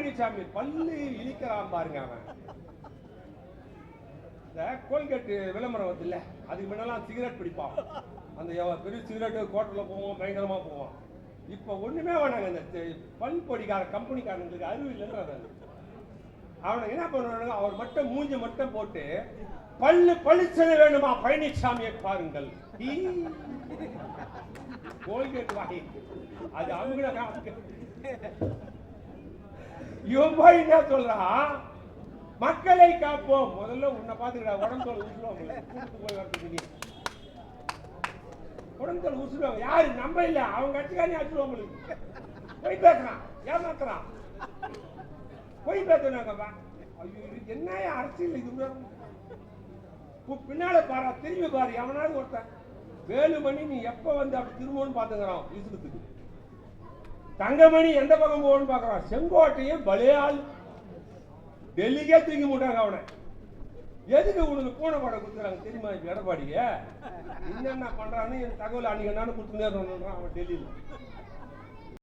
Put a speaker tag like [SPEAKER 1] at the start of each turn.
[SPEAKER 1] பழனிசாமி பல்லு இழிக்கிறான் பாருங்க. அவன் இந்த கோல்கேட் விளம்பரம் வந்து இல்ல, அதுக்கு முன்னெல்லாம் சிகரெட் பிடிப்பான். அந்த பெரிய சிகரெட்டு கோட்டில் போவோம், பயங்கரமா போவான். இப்ப ஒண்ணுமே வேணாங்க. இந்த பல் பொடிக்கார கம்பெனிக்காரங்களுக்கு அறிவு இல்லைன்னு அவனுக்கு என்ன பண்ணுவாங்க, அவர் மட்டும் மூஞ்சி மட்டும் போட்டு பல்லு பளிச்சனை வேணுமா பழனிசாமியை பாருங்கள், கோல்கேட் வாங்கி அது அவங்க இவன் போய் என்ன சொல்றான், மக்களை காப்போம். முதல்ல உன்னை பாத்துக்கிட்டா உடம்புல ஊசுவாங்க, போய் வரதுக்கு உடம்புல ஊசுவாங்க. யாரு நம்ம இல்ல, அவங்க கட்சிக்காரே அடிச்சுடுவாங்க. போய் பேசுறான், ஏமாத்துறான், போய் பேசுறாங்க. ஐயோ என்ன அரசியல் இது, பின்னால பாரு, திரும்பி பாரு. எவனாவது ஒருத்தன் வேலுமணி நீ எப்ப வந்து அப்படி திரும்பணும்னு பாத்துக்கிறான் விசுறதுக்கு. தங்கமணி எந்த பக்கம் போகணும்னு பாக்குறான். செங்கோட்டையும் பலையாள் டெல்லிக்கே தூக்கி முட்டாங்க அவனை. எதுக்கு உனக்கு பூனை படம் கொடுத்துறாங்க தெரியுமா எடப்பாடிக்கு? என்னென்ன பண்றான்னு தகவல் அன்னைக்கு நானும் கொடுத்துட்டே அவன் டெல்லியில்.